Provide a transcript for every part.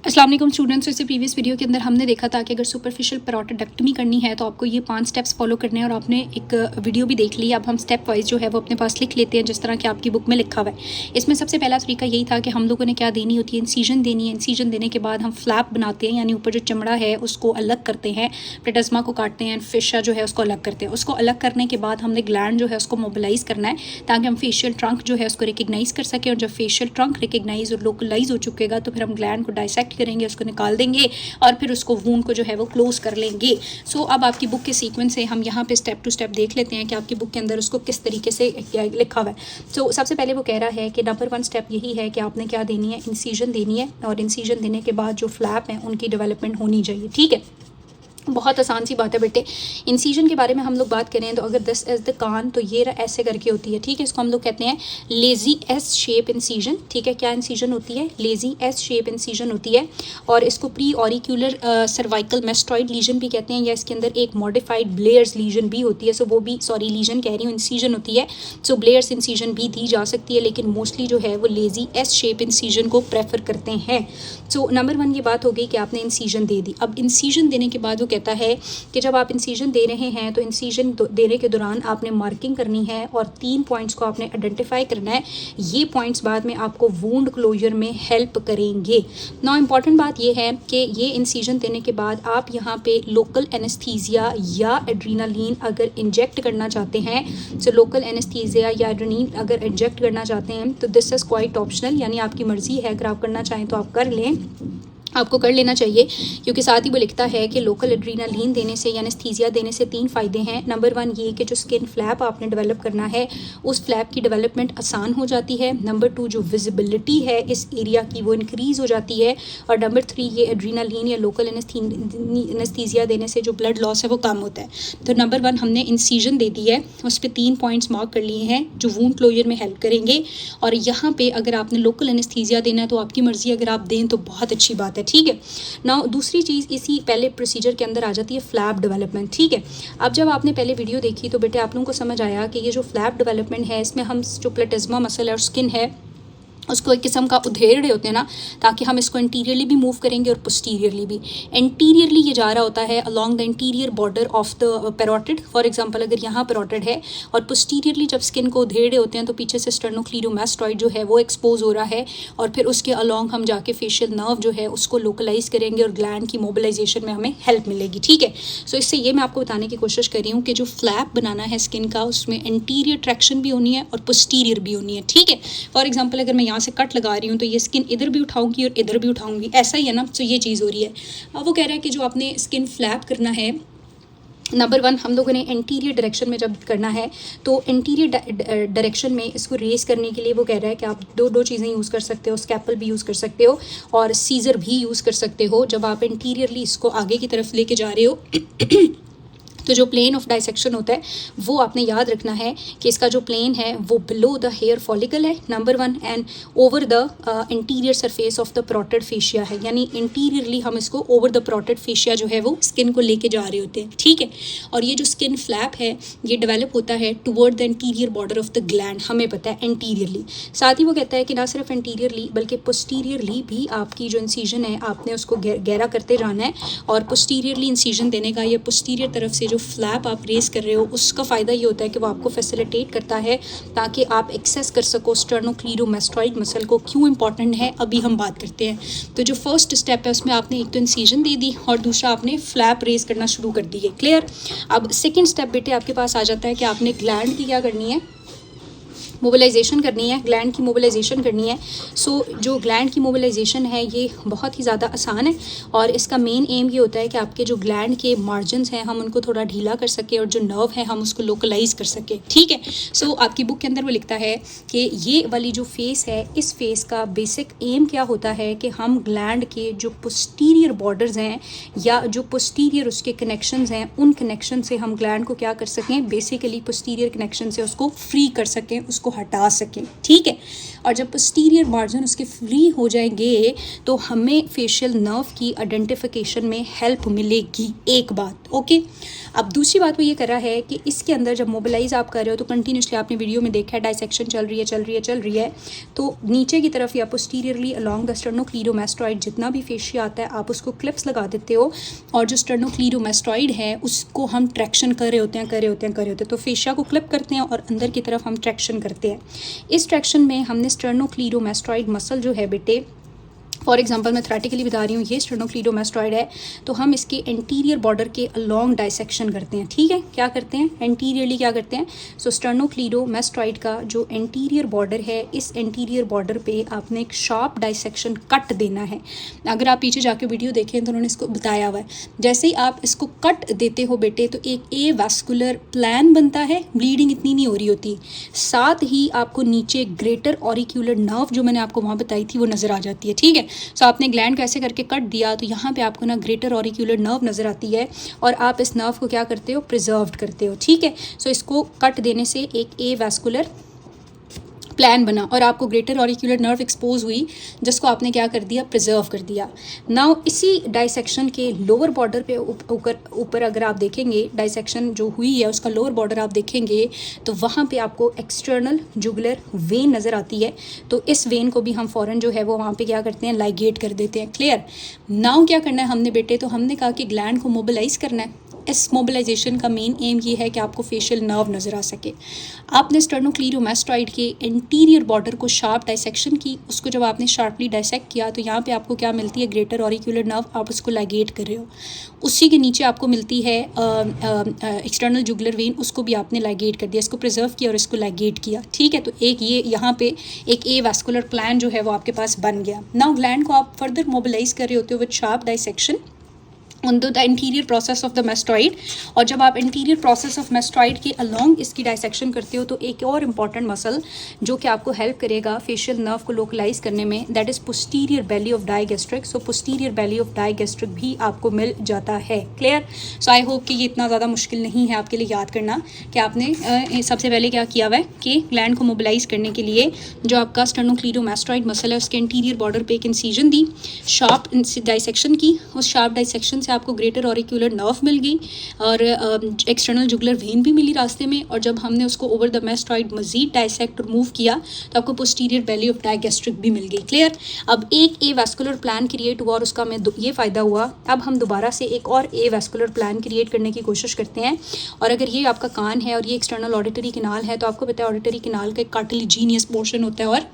अस्सलाम वालेकुम स्टूडेंट्स। इससे प्रीवियस वीडियो के अंदर हमने देखा था कि अगर सुपरफिशियल पैरोटिडेक्टमी करनी है तो आपको ये 5 स्टेप्स फॉलो करने हैं और आपने एक वीडियो भी देख ली। अब हम स्टेप वाइज जो है वो अपने पास लिख लेते हैं जिस तरह कि आपकी बुक में लिखा हुआ है। इसमें सबसे पहला तरीका यही था कि हम लोगों ने क्या देनी होती है, इंसीजन देनी है। इंसीजन देने के बाद हम फ्लैप बनाते हैं, यानी ऊपर जो चमड़ा है उसको अलग करते हैं, प्लेटस्मा को काटते हैं, फिशा जो है उसको अलग करते हैं। उसको अलग करने के बाद हमने ग्लैंड जो है उसको मोबिलाइज करना है ताकि हम फेशियल ट्रंक जो है उसको रिकग्नाइज कर सकें। और जब फेशियल ट्रंक रिकग्नाइज और लोकलाइज हो चुकेगा तो फिर हम ग्लैंड को डाइसेक्ट करेंगे, उसको निकाल देंगे और फिर उसको वूंड को जो है वो क्लोज कर लेंगे। सो अब आपकी बुक के सीक्वेंस से हम यहाँ पे स्टेप टू स्टेप देख लेते हैं कि आपकी बुक के अंदर उसको किस तरीके से लिखा हुआ है। सो सबसे पहले वो कह रहा है कि नंबर 1 स्टेप यही है कि आपने क्या देनी है, इंसीजन देनी है। और इंसीजन देने के बाद जो फ्लैप है उनकी डेवलपमेंट होनी चाहिए। ठीक है, बहुत आसान सी बात है बेटे। इंसीजन के बारे में हम लोग बात करें तो अगर दिस इज द कान तो ये ऐसे करके होती है। ठीक है, इसको हम लोग कहते हैं लेजी एस शेप इंसीजन। ठीक है, क्या इंसीजन होती है, लेजी एस शेप इंसीजन होती है। और इसको प्री ऑरिक्यूलर सर्वाइकल मेस्टॉइड लीजन भी कहते हैं, या इसके अंदर एक मॉडिफाइड ब्लेयर्स लीजन भी होती है। सो वो भी, सॉरी लीजन कह रही हूँ, इंसीजन होती है। सो ब्लेयर्स इंसीजन भी दी जा सकती है, लेकिन मोस्टली जो है वो लेजी एस शेप इंसीजन को प्रेफर करते हैं। सो नंबर 1 ये बात हो गई कि आपने इंसीजन दे दी। अब इंसीजन देने के बाद वो कहता है कि जब आप इंसीजन दे रहे हैं तो इंसीजन देने के दौरान आपने मार्किंग करनी है और 3 पॉइंट्स को आपने आइडेंटिफाई करना है। ये पॉइंट्स बाद में आपको वूंड क्लोजर में हेल्प करेंगे। नौ इंपॉर्टेंट बात ये है कि ये इंसीजन देने के बाद आप यहाँ पे लोकल एनेस्थीसिया या एड्रीनालीन अगर इंजेक्ट करना चाहते हैं, सो लोकल एनेस्थीसिया या एड्रेनालीन अगर इंजेक्ट करना चाहते हैं तो दिस इज़ क्वाइट ऑप्शनल, यानी आपकी मर्ज़ी है। अगर आप करना चाहें तो आप कर लें, आपको कर लेना चाहिए, क्योंकि साथ ही वो लिखता है कि लोकल एड्रीनालीन देने से या एनेस्थीसिया देने से 3 फ़ायदे हैं। नंबर 1 ये कि जो स्किन फ्लैप आपने डेवलप करना है उस फ्लैप की डेवलपमेंट आसान हो जाती है। नंबर 2 जो विजिबिलिटी है इस एरिया की वो इंक्रीज़ हो जाती है। और नंबर 3 ये एड्रीनालीन या लोकल एनेस्थीसिया देने से जो ब्लड लॉस है वो कम होता है। तो नंबर 1 हमने इंसीजन दे दी है, उस पर 3 पॉइंट्स मार्क कर लिए हैं जो वूंड क्लोजर में हेल्प करेंगे। और यहाँ पे अगर आपने लोकल एनेस्थीसिया देना है तो आपकी मर्ज़ी, अगर आप दें तो बहुत अच्छी बात है। ठीक है ना। दूसरी चीज़ इसी पहले प्रोसीजर के अंदर आ जाती है फ्लैप डेवलपमेंट। ठीक है, अब जब आपने पहले वीडियो देखी तो बेटे आप लोगों को समझ आया कि ये जो फ्लैप डेवलपमेंट है इसमें हम जो प्लेटिज्मा मसल और स्किन है उसको एक किस्म का उधेड़ रहे होते हैं ना, ताकि हम इसको इंटीरियरली भी मूव करेंगे और पोस्टीरियरली भी। इंटीरियरली ये जा रहा होता है along the interior border of the parotid. For example अगर यहाँ पैरोटिड है और पोस्टीरियरली जब स्किन को उधेड़ रहे होते हैं तो पीछे से स्टर्नोक्लीरोमास्टॉइड जो है वो एक्सपोज हो रहा है, और फिर उसके अलॉन्ग हम जाके फेशियल नर्व जो है उसको लोकलाइज करेंगे और ग्लैंड की मोबिलाइजेशन में हमें हेल्प मिलेगी। ठीक है, सो इससे ये मैं आपको बताने की कोशिश कर रही हूँ कि जो फ्लैप बनाना है स्किन का उसमें इंटीरियर ट्रैक्शन भी होनी है और पोस्टीरियर भी होनी है। ठीक है, फॉर एग्जाम्पल अगर मैं यहाँ से कट लगा रही हूँ तो ये स्किन इधर भी उठाऊंगी और इधर भी उठाऊंगी, ऐसा ही है ना। तो ये चीज़ हो रही है। अब वो कह रहा है कि जो आपने स्किन फ्लैप करना है, नंबर 1 हम लोगों ने इंटीरियर डायरेक्शन में जब करना है तो इंटीरियर डायरेक्शन में इसको रेस करने के लिए वो कह रहा है कि आप दो चीज़ें यूज़ कर सकते हो, स्कैपल भी यूज़ कर सकते हो और सीजर भी यूज़ कर सकते हो। जब आप इंटीरियरली इसको आगे की तरफ लेके जा रहे हो तो जो प्लेन ऑफ डाइसेक्शन होता है वो आपने याद रखना है कि इसका जो प्लेन है वो बिलो द हेयर फॉलिकल है, number 1, and over the interior surface of the parotid fascia है। यानी इंटीरियरली हम इसको ओवर द प्रोटेड फेशिया जो है वो स्किन को लेके जा रहे होते हैं। ठीक है, और ये जो स्किन फ्लैप है ये डेवलप होता है toward the interior border of the gland, हमें पता है इंटीरियरली। साथ ही वो कहता है कि ना सिर्फ इंटीरियरली बल्कि पोस्टीरियरली भी आपकी जो इंसीजन है आपने उसको गहरा करते जाना है। और पोस्टीरियरली इंसीजन देने का या पोस्टीरियर तरफ से फ्लैप आप रेस कर रहे हो उसका फ़ायदा ये होता है कि वो आपको फैसिलिटेट करता है ताकि आप एक्सेस कर सको स्टर्नोक्लीरोमास्टॉइड मसल को। क्यों इंपॉर्टेंट है अभी हम बात करते हैं। तो जो फर्स्ट स्टेप है उसमें आपने एक तो इंसीजन दे दी और दूसरा आपने फ्लैप रेस करना शुरू कर दी है। क्लियर। अब सेकेंड स्टेप बेटे आपके पास आ जाता है कि आपने ग्लैंड की क्या करनी है, मोबिलाइजेशन करनी है, ग्लैंड की मोबिलाइजेशन करनी है। सो जो ग्लैंड की मोबिलाइजेशन है ये बहुत ही ज़्यादा आसान है और इसका मेन एम ये होता है कि आपके जो ग्लैंड के मार्जिन्स हैं हम उनको थोड़ा ढीला कर सकें और जो नर्व है हम उसको लोकलाइज कर सकें। ठीक है, सो आपकी बुक के अंदर वो लिखता है कि ये वाली जो फेस है इस फेस का बेसिक एम क्या होता है कि हम ग्लैंड के जो पोस्टीरियर बॉर्डर्स हैं या जो पोस्टीरियर उसके कनेक्शंस हैं उन कनेक्शन से हम ग्लैंड को क्या कर सकें, बेसिकली पोस्टीरियर कनेक्शन से उसको फ्री कर सकें, उसको उसको हटा सकें, ठीक है। और जब पोस्टीरियर मार्जिन उसके फ्री हो जाएंगे तो हमें फेशियल नर्व की आइडेंटिफिकेशन में हेल्प मिलेगी, एक बात, ओके। अब दूसरी बात वो ये कर रहा है कि इसके अंदर जब मोबिलाइज आप कर रहे हो तो कंटिन्यूसली आपने वीडियो में देखा है डाइसेक्शन चल रही है, तो नीचे की तरफ या पोस्टीरियरली अलॉन्ग द स्टर्नोक्लीरोमैस्टॉइड जितना भी फेशिया आता है आप उसको क्लिप्स लगा देते हो, और जो स्टर्नोक्लीरोमैस्टॉइड है उसको हम ट्रैक्शन कर रहे होते हैं, तो फेशिया को क्लिप करते हैं और अंदर की तरफ हम ट्रैक्शन करते हैं। इस ट्रैक्शन में हमने स्टर्नोक्लीरोमैस्टॉइड मसल जो है बेटे, फॉर एग्जांपल मैं थ्रेटिकली बता रही हूँ, ये स्टर्नोक्लीरोमैस्टॉइड है, तो हम इसके एंटीरियर बॉर्डर के अलॉन्ग डाइसेक्शन करते हैं, ठीक है। क्या करते हैं, एंटीरियरली क्या करते हैं, सो स्टर्नोक्लीरोमैस्टॉइड का जो एंटीरियर बॉर्डर है, इस एंटीरियर बॉर्डर पे आपने एक शार्प डाइसेक्शन कट देना है। अगर आप पीछे जाके वीडियो देखें तो उन्होंने इसको बताया हुआ है, जैसे ही आप इसको कट देते हो बेटे तो एक ए वैस्कुलर प्लान बनता है, ब्लीडिंग इतनी नहीं हो रही होती, साथ ही आपको नीचे ग्रेटर ऑरिक्यूलर नर्व जो मैंने आपको वहाँ बताई थी वो नज़र आ जाती है, ठीक है। सो आपने ग्लैंड कैसे करके कट दिया तो यहाँ पे आपको ना ग्रेटर ऑरिक्यूलर नर्व नज़र आती है, और आप इस नर्व को क्या करते हो, प्रिजर्व करते हो, ठीक है। सो इसको कट देने से एक ए वैस्कुलर प्लान बना और आपको ग्रेटर ऑरिक्यूलर नर्व एक्सपोज हुई, जिसको आपने क्या कर दिया, प्रिजर्व कर दिया। नाउ इसी डाइसेक्शन के लोअर बॉर्डर पे ऊपर अगर आप देखेंगे, डाइसेक्शन जो हुई है उसका लोअर बॉर्डर आप देखेंगे तो वहाँ पे आपको एक्सटर्नल जुगुलर वेन नज़र आती है, तो इस वेन को भी हम फ़ौरन जो है वो वहाँ पे क्या करते हैं, लाइगेट कर देते हैं, क्लियर। नाउ क्या करना है हमने बेटे, तो हमने कहा कि ग्लैंड को मोबिलाइज करना है। इस मोबिलाइजेशन का मेन एम ये है कि आपको फेशियल नर्व नज़र आ सके। आपने स्टर्नोक्लीरोमैस्टॉइड के इंटीरियर बॉर्डर को शार्प डाइसेक्शन की, उसको जब आपने शार्पली डाइसेक्ट किया तो यहाँ पे आपको क्या मिलती है, ग्रेटर ऑरिक्यूलर नर्व, आप उसको लाइगेट कर रहे हो। उसी के नीचे आपको मिलती है एक्सटर्नल जुगुलर वेन, उसको भी आपने लाइगेट कर दिया, इसको प्रिजर्व किया और इसको लाइगेट किया, ठीक है। तो एक ये यहाँ पे एक ए वैस्कुलर प्लान जो है वो आपके पास बन गया। नाउ ग्लैंड को आप फर्दर मोबिलाइज कर रहे होते हो with sharp dissection on the interior process of the mastoid, और जब आप इंटीरियर प्रोसेस ऑफ मैस्टॉइड के अलॉन्ग इसकी डाइसेक्शन करते हो तो एक और इम्पॉर्टेंट मसल जो कि आपको हेल्प करेगा फेशियल नर्व को लोकलाइज करने में, that is posterior belly of digastric. So posterior belly of digastric भी आपको मिल जाता है, क्लियर। सो आई होप कि ये इतना ज़्यादा मुश्किल नहीं है आपके लिए याद करना कि आपने सबसे पहले क्या किया हुआ है कि ग्लैंड को मोबिलाइज करने के लिए जो आपका स्टर्नोक्लीरोमैस्टॉइड मसल है उसके इंटीरियर बॉर्डर पे एक इंसीजन दी, शार्प डाइसेक्शन की, उस शार्प डाइसेक्शन से आपको ग्रेटर ऑरिक्यूलर नर्व मिल गई और एक्सटर्नल जुगुलर वेन भी मिली रास्ते में, और जब हमने उसको ओवर द मैस्टॉइड मजीद डाइसेक्ट और मूव किया तो आपको पोस्टीरियर बेली ऑफ डाइगैस्ट्रिक भी मिल गई, क्लियर। अब एक ए वैस्कुलर प्लान क्रिएट हुआ और उसका हमें ये फ़ायदा हुआ। अब हम दोबारा से एक और ए वैस्कुलर प्लान क्रिएट करने की कोशिश करते हैं, और अगर ये आपका कान है और ये एक्सटर्नल ऑडिटरी किनाल है तो आपको पता है ऑडिटरी किनाल का एक कार्टिलेजिनियस पोर्शन होता है और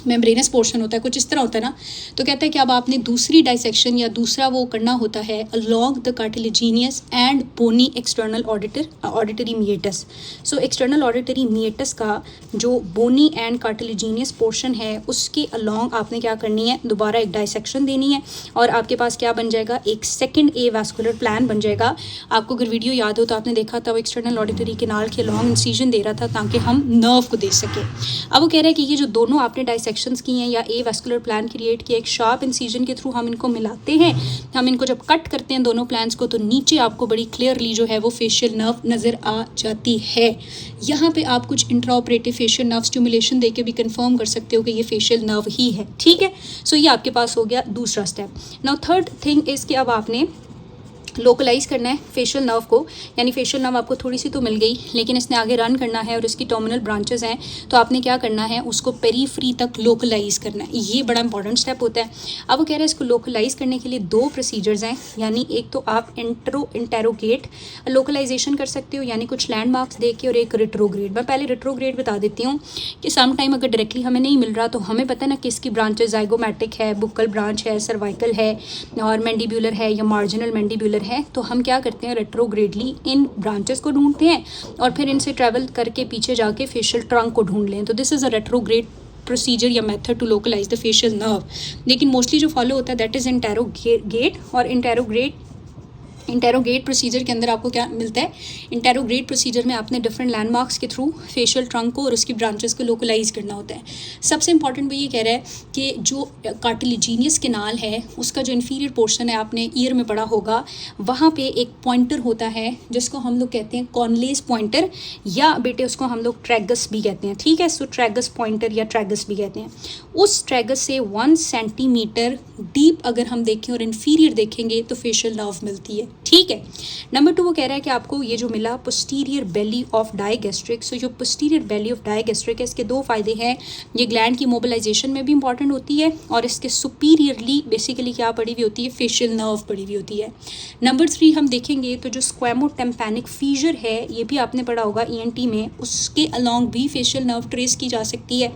मेम्ब्रेनस पोर्शन होता है, कुछ इस तरह होता है ना। तो कहता है कि अब आपने दूसरी डाइसेक्शन या दूसरा वो करना होता है along the cartilaginous and bony external auditory meatus. So external auditory meatus का जो बोनी एंड कार्टिलेजिनियस पोर्शन है उसके अलॉन्ग आपने क्या करनी है, दोबारा एक डाइसेक्शन देनी है और आपके पास क्या बन जाएगा, एक सेकेंड ए वैस्कुलर प्लान बन जाएगा। आपको अगर वीडियो याद हो तो आपने देखा था वो एक्सटर्नल ऑडिटरी केनाल के अलॉन्ग इंसिजन दे रहा था ताकि हम नर्व को दे सके। अब वो कह रहा है कि ये जो दोनों आपने डाइसेक्शंस की हैं या ए वैस्कुलर प्लान क्रिएट किया, एक शार्प इंसिजन के थ्रू हम इनको मिलाते हैं, हम इनको जब कट करते हैं दोनों प्लान्स को तो नीचे आपको बड़ी क्लियरली जो है वो फेशियल नर्व नज़र आ जाती है। यहाँ पे आप कुछ इंट्राऑपरेटिव फेशियल नर्व स्टिमुलेशन देके भी कंफर्म कर सकते हो कि ये फेशियल नर्व ही है, ठीक है। सो ये आपके पास हो गया दूसरा step. Now third thing is कि अब आपने लोकलाइज करना है फेशियल नर्व को, यानी फेशियल नर्व आपको थोड़ी सी तो मिल गई लेकिन इसने आगे रन करना है और इसकी टर्मिनल ब्रांचेस हैं, तो आपने क्या करना है, उसको पेरीफ्री तक लोकलाइज करना है। ये बड़ा इंपॉर्टेंट स्टेप होता है। अब वो कह रहे हैं इसको लोकलाइज करने के लिए दो प्रोसीजर्स हैं, यानी एक तो आप इंटेरोगेट लोकलाइजेशन कर सकते हो यानी कुछ लैंडमार्क्स देख के, और एक रिट्रोग्रेड। मैं पहले रिट्रोग्रेड बता देती हूँ कि सम टाइम अगर डायरेक्टली हमें नहीं मिल रहा तो हमें पता है ना किसकी ब्रांचेस, जाइगोमैटिक है, बुक्कल ब्रांच है, सर्वाइकल है और मैंडिब्यूलर है या मार्जिनल मैंडिब्यूलर है, तो हम क्या करते हैं, रेट्रोग्रेडली इन ब्रांचेस को ढूंढते हैं और फिर इनसे ट्रैवल करके पीछे जाके फेशियल ट्रंक को ढूंढ लें। तो this is a retrograde procedure या method to localise the facial nerve. लेकिन मोस्टली जो फॉलो होता है दैट इज़ इंटेरोगेट, और इंटेरोगेट प्रोसीजर के अंदर आपको क्या मिलता है, इंटेरोगेट प्रोसीजर में आपने डिफरेंट लैंडमार्क्स के थ्रू फेशियल ट्रंक को और उसकी ब्रांचेस को लोकलाइज करना होता है। सबसे इंपॉर्टेंट वो ये कह रहा है कि जो कार्टिलेजिनियस कैनाल है उसका जो इन्फीरियर पोर्शन है, आपने ईयर में पढ़ा होगा, वहाँ पे एक पॉइंटर होता है जिसको हम लोग कहते हैं कॉर्नलेस पॉइंटर, या बेटे उसको हम लोग ट्रैगस भी कहते हैं, ठीक है। सो ट्रैगस पॉइंटर या ट्रैगस भी कहते हैं। उस ट्रैगस से 1 सेंटीमीटर डीप अगर हम देखें और इन्फीरियर देखेंगे तो फेशियल नर्व मिलती है, ठीक है। नंबर 2 वो कह रहा है कि आपको ये जो मिला पोस्टीरियर बेली ऑफ डायगैस्ट्रिक। सो जो पोस्टीरियर बेली ऑफ डायगैस्ट्रिक है, इसके 2 फायदे हैं, ये ग्लैंड की मोबिलाइजेशन में भी इंपॉर्टेंट होती है और इसके सुपीरियरली बेसिकली क्या पड़ी हुई होती है, फेशियल नर्व पड़ी हुई होती है। नंबर 3 हम देखेंगे तो जो स्क्वैमोटेम्पैनिक फीजर है, ये भी आपने पढ़ा होगा ENT में, उसके अलॉन्ग भी फेशियल नर्व ट्रेस की जा सकती है।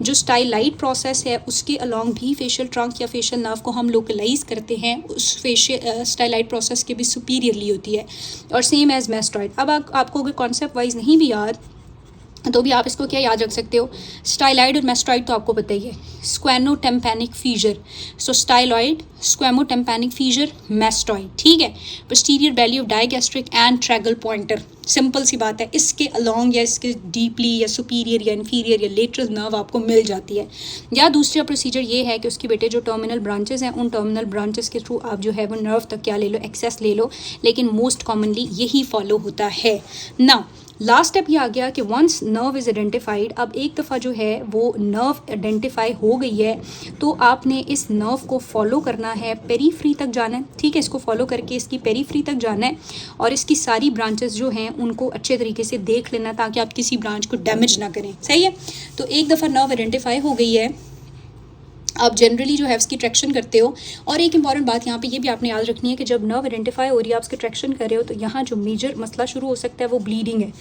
जो स्टाइलाइट प्रोसेस है उसके अलॉन्ग भी फेशियल ट्रंक या फेशियल नर्व को हम लोकलाइज करते हैं, उस फेशियल स्टाइलाइट प्रोसेस के भी सुपीरियरली होती है। और सेम एज मेस्टॉइड। अब आपको अगर कॉन्सेप्ट वाइज नहीं भी याद तो भी आप इसको क्या याद रख सकते हो, स्टाइलॉइड और मेस्टॉइड तो आपको पता ही है, स्क्वैनोटेम्पैनिक फीजर। सो स्टाइलॉइड, स्क्वैमोटेम्पैनिक फीजर, मेस्टॉइड, ठीक है। Posterior belly of digastric and tragal pointer, simple सी बात है। इसके अलॉन्ग या इसके डीपली या सुपीरियर या इन्फीरियर या लेटरल नर्व आपको मिल जाती है। या दूसरा प्रोसीजर ये है कि उसकी बेटे जो टर्मिनल ब्रांचेस हैं, उन टर्मिनल ब्रांचेस के थ्रू आप जो है वो नर्व तक क्या ले लो, एक्सेस ले लो, लेकिन मोस्ट कॉमनली यही फॉलो होता है ना। लास्ट स्टेप ये आ गया कि वंस नर्व इज़ आइडेंटिफाइड, अब एक दफ़ा जो है वो नर्व आइडेंटिफाई हो गई है तो आपने इस नर्व को फॉलो करना है, पेरीफ्री तक जाना है, ठीक है। इसको फॉलो करके इसकी पेरीफ्री तक जाना है और इसकी सारी ब्रांचेस जो हैं उनको अच्छे तरीके से देख लेना ताकि आप किसी ब्रांच को डैमेज ना करें, सही है। तो एक दफ़ा नर्व आइडेंटिफाई हो गई है, आप जनरली जो है उसकी ट्रैक्शन करते हो। और एक इंपॉर्टेंट बात यहाँ पे ये भी आपने याद रखनी है कि जब नर्व आइडेंटिफाई हो रही है, आप उसकी ट्रैक्शन कर रहे हो, तो यहाँ जो मेजर मसला शुरू हो सकता है वो ब्लीडिंग है।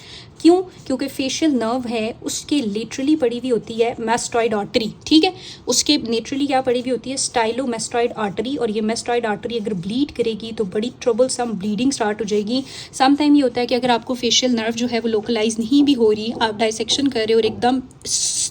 क्यों? क्योंकि फेशियल नर्व है उसके लेटरली पड़ी हुई होती है मेस्टॉइड आर्टरी, ठीक है। उसके लेटरली क्या पड़ी हुई होती है, स्टाइलोमेस्टॉइड आर्टरी, और ये मेस्टॉइड आर्टरी अगर ब्लीड करेगी तो बड़ी ट्रबल सम ब्लीडिंग स्टार्ट हो जाएगी। सम टाइम ये होता है कि अगर आपको फेशियल नर्व जो है वो लोकलाइज नहीं भी हो रही, आप डाइसेक्शन कर रहे हो और एकदम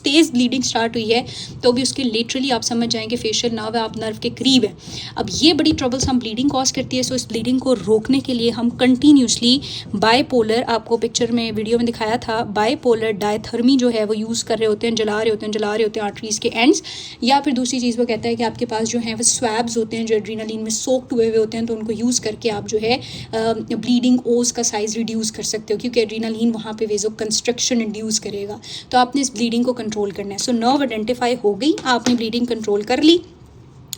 तेज़ ब्लीडिंग स्टार्ट हुई है, तो भी उसके लेटरली आप समझ जाएंगे फेशियल नर्व है, आप नर्व के करीब है। अब ये बड़ी ट्रबल सम ब्लीडिंग कॉज करती है। सो इस ब्लीडिंग को रोकने के लिए हम कंटिन्यूसली बायपोलर, आपको पिक्चर में वीडियो में दिखाया था, बायपोलर डायथर्मी जो है वो यूज़ कर रहे होते हैं, जला रहे होते हैं आर्टरीज़ के एंड्स। या फिर दूसरी चीज़ वो कहता है कि आपके पास जो है वो स्वैब्स होते हैं जो एड्रीनलिन में सोक्ड हुए होते हैं, तो उनको यूज़ करके आप जो है ब्लीडिंग ओज का साइज़ रिड्यूस कर सकते हो, क्योंकि एड्रीनलिन वहाँ पे वेजो कंस्ट्रक्शन इंड्यूस करेगा। तो आपने इस ब्लीडिंग को कंट्रोल करना है। सो नर्व आइडेंटिफाई हो गई, आपने ब्लीडिंग कंट्रोल कर ली।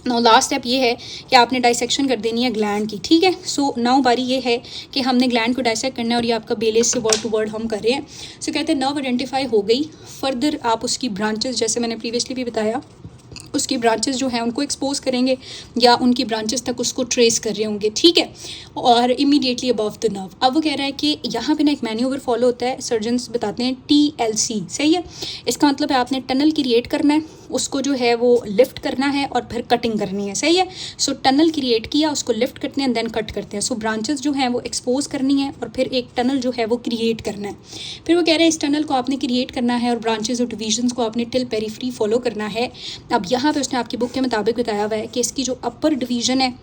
नाउ लास्ट स्टेप ये है कि आपने डाइसेक्शन कर देनी है ग्लैंड की, ठीक है। सो नाउ बारी ये है कि हमने ग्लैंड को डाइसेक्ट करना है और ये आपका बेलेस से वर्ड टू वर्ड हम कर रहे हैं। सो कहते हैं नर्व आइडेंटिफाई हो गई, फर्दर आप उसकी ब्रांचेस, जैसे मैंने प्रीवियसली भी बताया, उसकी ब्रांचेस जो हैं उनको एक्सपोज करेंगे या उनकी ब्रांचेस तक उसको ट्रेस कर रहे होंगे, ठीक है, और इमीडिएटली अबव द नर्व। अब वो कह रहा है कि यहाँ पे ना एक मैन्यूवर फॉलो होता है, सर्जन्स बताते हैं TLC, सही है। इसका मतलब है आपने टनल क्रिएट करना है, उसको जो है वो लिफ्ट करना है और फिर कटिंग करनी है, सही है। सो टनल क्रिएट किया, उसको लिफ्ट करते हैं, देन कट करते हैं। सो ब्रांचेस जो हैं वो एक्सपोज करनी है और फिर एक टनल जो है वो क्रिएट करना है। फिर वो कह रहे हैं इस टनल को आपने क्रिएट करना है और ब्रांचेस और डिविजन्स को आपने टिल पेरीफ्री फॉलो करना है। अब यहाँ पे उसने आपकी बुक के मुताबिक बताया हुआ है कि इसकी जो अपर डिवीज़न है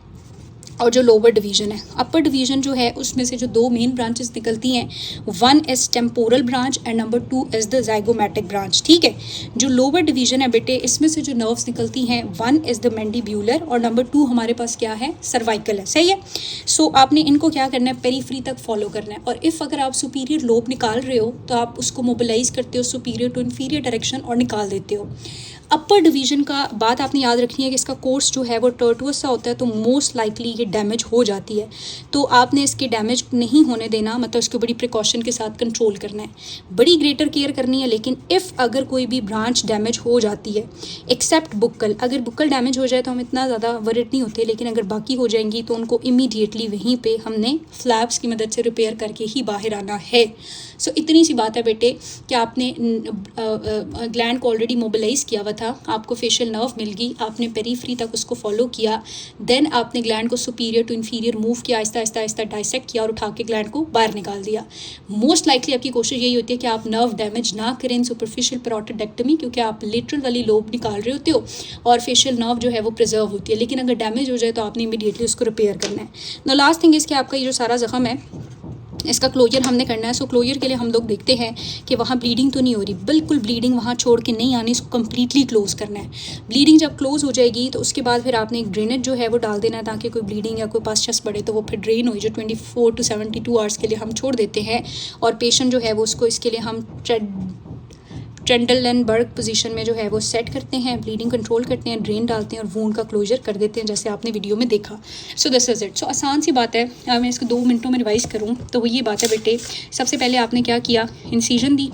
और जो लोअर डिवीज़न है, अपर डिवीज़न जो है उसमें से जो 2 मेन ब्रांचेस निकलती हैं, 1 is temporal branch and number 2 is the zygomatic branch, ठीक है। जो लोअर डिवीज़न है बेटे, इसमें से जो नर्व्स निकलती हैं, 1 इज़ द मैंडिब्यूलर और नंबर 2 हमारे पास क्या है, सर्वाइकल है, सही है। सो आपने इनको क्या करना है, पेरीफ्री तक फॉलो करना है। और इफ़ अगर आप सुपीरियर लोब निकाल रहे हो तो आप उसको मोबिलाइज करते हो सुपीरियर टू इन्फीरियर डायरेक्शन और निकाल देते हो। अपर डिवीज़न का बात आपने याद रखनी है कि इसका कोर्स जो है वो टर्टुअस सा होता है, तो मोस्ट लाइकली ये डैमेज हो जाती है। तो आपने इसके डैमेज नहीं होने देना, मतलब इसको बड़ी प्रिकॉशन के साथ कंट्रोल करना है, बड़ी ग्रेटर केयर करनी है। लेकिन इफ़ अगर कोई भी ब्रांच डैमेज हो जाती है, एक्सेप्ट बुक्कल, अगर बुक्कल डैमेज हो जाए तो हम इतना ज़्यादा वरिड नहीं होते, लेकिन अगर बाकी हो जाएंगी तो उनको इमीडिएटली वहीं पर हमने फ्लैप्स की मदद से रिपेयर करके ही बाहर आना है। सो इतनी सी बात है बेटे कि आपने ग्लैंड को ऑलरेडी मोबिलाइज किया हुआ था, आपको फेशियल नर्व मिल गई, आपने पेरीफ्री तक उसको फॉलो किया, देन आपने ग्लैंड को सुपीरियर टू इन्फीरियर मूव किया, आहिस्ता आहिस्ता आहिस्ता डाइसेक्ट किया और उठा के ग्लैंड को बाहर निकाल दिया। मोस्ट लाइकली आपकी कोशिश यही होती है कि आप नर्व डैमेज ना करें सुपरफिशियल पैरोटिडेक्टमी, क्योंकि आप लिटरल वाली लोब निकाल रहे होते हो और फेशियल नर्व जो है वो प्रिजर्व होती है। लेकिन अगर डैमेज हो जाए तो आपने इमीडिएटली उसको रिपेयर करना है। नो लास्ट थिंग इज़ कि आपका ये जो सारा ज़ख्म है इसका क्लोजर हमने करना है। सो क्लोजर के लिए हम लोग देखते हैं कि वहाँ ब्लीडिंग तो नहीं हो रही, बिल्कुल ब्लीडिंग वहाँ छोड़ के नहीं आनी, इसको कम्प्लीटली क्लोज करना है। ब्लीडिंग जब क्लोज हो जाएगी तो उसके बाद फिर आपने एक ड्रेनेज जो है वो डाल देना है, ताकि कोई ब्लीडिंग या कोई पस चस पड़े तो वो फिर ड्रेन हो, जो 24 to 72 आवर्स के लिए हम छोड़ देते हैं। और पेशेंट जो है वो उसको इसके लिए हम ट्रेंडलबर्ग पोजीशन में जो है वो सेट करते हैं, ब्लीडिंग कंट्रोल करते हैं, ड्रेन डालते हैं और वूंड का क्लोजर कर देते हैं, जैसे आपने वीडियो में देखा। So this is it. So आसान सी बात है, मैं इसको 2 मिनटों में रिवाइज़ करूँ तो वो ये बात है बेटे, सबसे पहले आपने क्या किया, इंसिजन दी,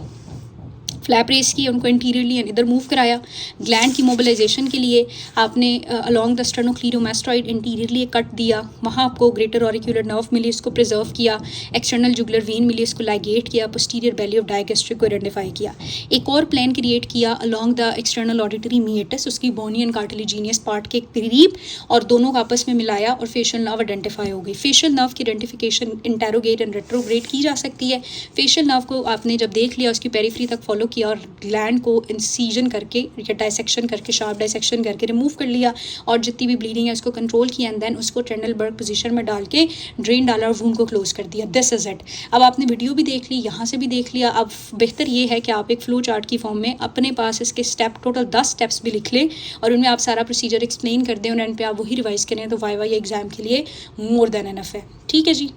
फ्लैप रेस की, उनको इंटीरियरली इधर मूव कराया। ग्लैंड की मोबिलाइजेशन के लिए आपने अलॉन्ग द स्टर्नोक्लीरोमास्टॉइड इंटीरियरली कट दिया, वहाँ आपको ग्रेटर ऑरिक्यूलर नर्व मिली, इसको प्रिजर्व किया, एक्सटर्नल जुगुलर वेन मिली, इसको लाइगेट किया, पोस्टीरियर बेली ऑफ डायगैस्ट्रिक को आइडेंटिफाई किया। एक और प्लान क्रिएट किया अलॉन्ग द एक्सटर्नल ऑडिटरी मीएटस, उसकी बोनी एंड कार्टिलेजिनियस पार्ट के करीब, और दोनों को आपस में मिलाया और फेशियल नर्व आइडेंटिफाई हो गई। फेशियल नर्व की आइडेंटिफिकेशन इंटेरोगेट एंड रेट्रोग्रेड की जा सकती है। फेशियल नर्व को आपने जब देख लिया, उसकी पेरीफ्री तक फॉलो किया और ग्लैंड को इंसीजन करके या डाइसेक्शन करके, शार्प डाइसेक्शन करके रिमूव कर लिया और जितनी भी ब्लीडिंग है उसको कंट्रोल किया, एंड देन उसको ट्रेंडलबर्ग पोजीशन में डाल के ड्रेन डाला और वूंड को क्लोज कर दिया। This is it. अब आपने वीडियो भी देख ली, यहाँ से भी देख लिया। अब बेहतर ये है कि आप एक फ्लो चार्ट की फॉर्म में अपने पास इसके स्टेप, टोटल 10 स्टेप्स भी लिख लें और उनमें आप सारा प्रोसीजर एक्सप्लेन कर दें और एंड पे आप वही रिवाइज करें, तो वाई एग्जाम के लिए मोर देन एनफ है। ठीक है जी।